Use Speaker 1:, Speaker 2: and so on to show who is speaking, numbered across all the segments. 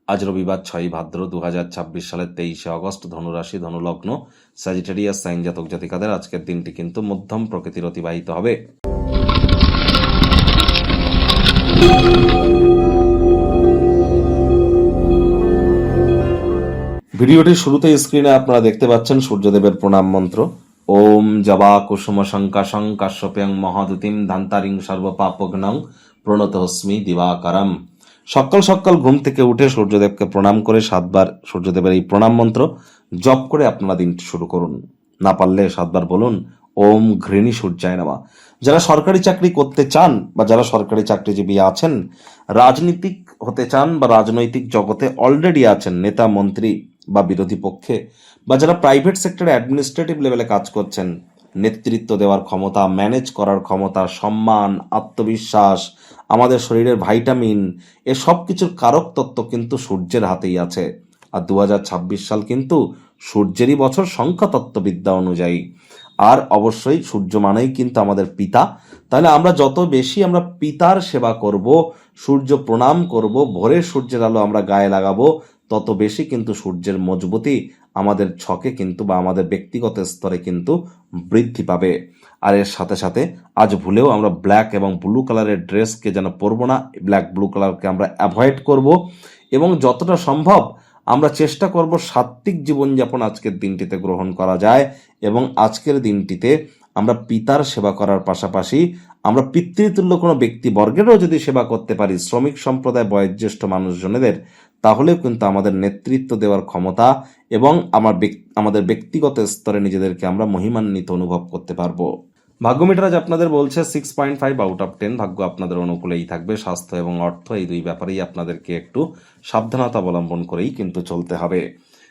Speaker 1: আজ রবিবার 6 ভাদ্র 2026 সালের 23 অগস্ট। ধনুরাশি, ধনুলগ্ন, স্যাজিটেরিয়াস সাইন জাতক জাতিকাদের আজকের দিনটি কিন্তু মধ্যম প্রকৃতির অতিবাহিত হবে। ভিডিওটির শুরুতে স্ক্রিনে আপনারা দেখতে পাচ্ছেন সূর্যদেবের প্রণাম মন্ত্র। ওম জবা কুসুম শঙ্কাশং কাশ্যপ্যং মহাদুতিম ধান্তারিং সর্বপাপগ্নং প্রণতহস্মি দিবাকারম। সকাল সকাল ঘুম থেকে উঠে সূর্যদেবকে প্রণাম করে 7 বার সূর্যদেবের এই প্রণাম মন্ত্র জপ করে আপনারা দিনটি শুরু করুন। না পারলে 7 বার বলুন ওম ঘৃণী সূর্যায় নমঃ। যারা সরকারি চাকরি করতে চান বা যারা সরকারি চাকরিজীবী আছেন, রাজনীতিক হতে চান বা রাজনৈতিক জগতে অলরেডি আছেন, নেতা মন্ত্রী বা বিরোধী পক্ষে, বা যারা প্রাইভেট সেক্টরে অ্যাডমিনিস্ট্রেটিভ লেভেলে কাজ করছেন, নেতৃত্ব দেওয়ার ক্ষমতা, ম্যানেজ করার ক্ষমতা, সম্মান, আত্মবিশ্বাস, আমাদের শরীরের ভাইটামিন, এ সব কিছুর কারক তত্ত্ব কিন্তু সূর্যের হাতেই আছে। আর 2026 সাল কিন্তু সূর্যেরই বছর সংখ্যাতত্ত্ববিদ্যা অনুযায়ী। আর অবশ্যই সূর্য মানেই কিন্তু আমাদের পিতা। তাহলে আমরা যত বেশি আমরা পিতার সেবা করব, সূর্য প্রণাম করব, ভোরের সূর্যের আলো আমরা গায়ে লাগাবো, তত বেশি কিন্তু সূর্যের মজবুতি আমাদের ছকে কিন্তু বা আমাদের ব্যক্তিগত স্তরে কিন্তু বৃদ্ধি পাবে। আর এর সাথে সাথে আজ ভুলেও আমরা ব্ল্যাক এবং ব্লু কালারের ড্রেসকে যেন পরবো না, ব্ল্যাক ব্লু কালারকে আমরা অ্যাভয়েড করব এবং যতটা সম্ভব আমরা চেষ্টা করব সাত্ত্বিক জীবনযাপন আজকের দিনটিতে গ্রহণ করা যায়। এবং আজকের দিনটিতে আমরা পিতার সেবা করার পাশাপাশি আমরা পিতৃতুল্য কোনো ব্যক্তিবর্গেরও যদি সেবা করতে পারি, শ্রমিক সম্প্রদায়, বয়োজ্যেষ্ঠ মানুষজনেদের, তাহলেও কিন্তু আমাদের নেতৃত্ব দেওয়ার ক্ষমতা এবং আমাদের ব্যক্তিগত স্তরে নিজেদেরকে আমরা মহিমান্বিত অনুভব করতে পারবো। ভাগ্যমিটার আজ আপনাদের বলছে 6.5 আউট অফ 10। ভাগ্য আপনাদের অনুকূলেই থাকবে। স্বাস্থ্য এবং অর্থ এই দুই ব্যাপারেই আপনাদেরকে একটু সাবধানতা অবলম্বন করেই কিন্তু চলতে হবে।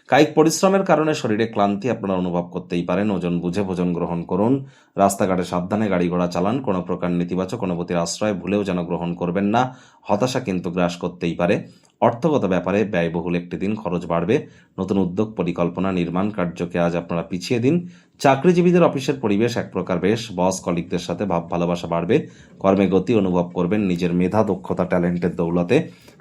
Speaker 1: কায়িক পরিশ্রমের কারণে শরীরে ক্লান্তি আপনারা অনুভব করতেই পারেন। ওজন বুঝে ভোজন গ্রহণ করুন। রাস্তাঘাটে সাবধানে গাড়ি ঘোড়া চালান। কোনো প্রকার নেতিবাচক অনুভূতির আশ্রয় ভুলেও যেন গ্রহণ করবেন না। হতাশা কিন্তু গ্রাস করতেই পারে। অর্থগত ব্যাপারে ব্যয়বহুল একটি দিন, খরচ বাড়বে। নতুন উদ্যোগ, পরিকল্পনা, নির্মাণ কার্যকে আজ আপনারা পিছিয়ে দিন। চাকরিজীবীদের অফিসের পরিবেশ এক প্রকার বেশ। বস কলিগদের সাথে ভাব ভালোবাসা বাড়বে। কর্মে গতি অনুভব করবেন। নিজের মেধা, দক্ষতা, ট্যালেন্টের দৌলতে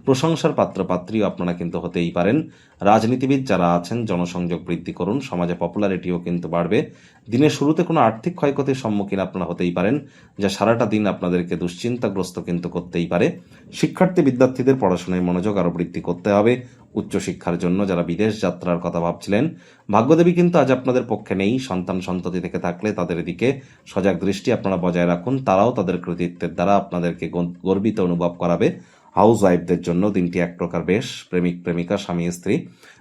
Speaker 1: প্রশংসার পাত্রপাত্রীও আপনারা কিন্তু হতেই পারেন। রাজনীতিবিদ যারা আছেন, জনসংযোগ বৃদ্ধি করুন। সমাজে পপুলারিটিও কিন্তু বাড়বে। দিনের শুরুতে কোনো আর্থিক ক্ষয়ক্ষতির সম্মুখীন আপনারা হতেই পারেন, যা সারাটা দিন আপনাদেরকে দুশ্চিন্তাগ্রস্ত কিন্তু করতেই পারে। শিক্ষার্থী বিদ্যার্থীদের পড়াশোনায় মনোযোগ আরও বৃদ্ধি করতে হবে। উচ্চশিক্ষার জন্য যারা বিদেশ যাত্রার কথা ভাবছিলেন, ভাগ্যদেবী কিন্তু আজ আপনাদের পক্ষে নেই। সন্তান সন্ততি থেকে থাকলে তাদের দিকে সজাগ দৃষ্টি আপনারা বজায় রাখুন। তারাও তাদের কৃতিত্বের দ্বারা আপনাদেরকে গর্বিত অনুভব করাবে। হাউস ওয়াইফদের জন্য দিনটি এক প্রকার বেশ। প্রেমিক প্রেমিকা, স্বামী স্ত্রী,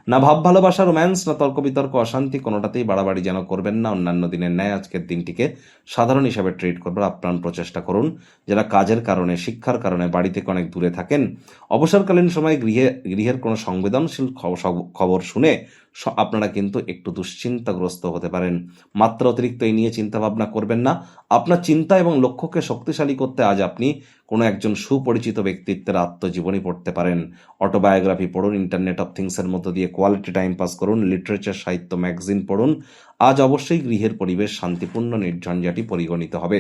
Speaker 1: না ভাব ভালোবাসা, রোম্যান্স, না তর্ক বিতর্ক, অশান্তি, কোনোটাতেই বাড়াবাড়ি যেন করবেন না। অন্যান্য দিনের ন্যায় আজকের দিনটিকে সাধারণ হিসাবে ট্রিট করবার আপ্রাণ প্রচেষ্টা করুন। যারা কাজের কারণে, শিক্ষার কারণে বাড়ি থেকে অনেক দূরে থাকেন, অবসরকালীন সময়ে গৃহের কোনো সংবেদনশীল খবর শুনে আপনারা কিন্তু একটু দুশ্চিন্তাগ্রস্ত হতে পারেন। মাত্রা অতিরিক্ত এই নিয়ে চিন্তা ভাবনা করবেন না। আপনার চিন্তা এবং লক্ষ্যকে শক্তিশালী করতে আজ আপনি কোনো একজন সুপরিচিত ব্যক্তিত্বের আত্মজীবনী পড়তে পারেন। অটোবায়োগ্রাফি পড়ুন। ইন্টারনেট অফ থিংসের মধ্য দিয়ে কোয়ালিটি টাইম পাস করুন। লিটারেচার, সাহিত্য, ম্যাগাজিন পড়ুন। আজ অবশ্যই গৃহের পরিবেশ শান্তিপূর্ণ, নির্ঝঞ্ঝাটি পরিগণিত হবে।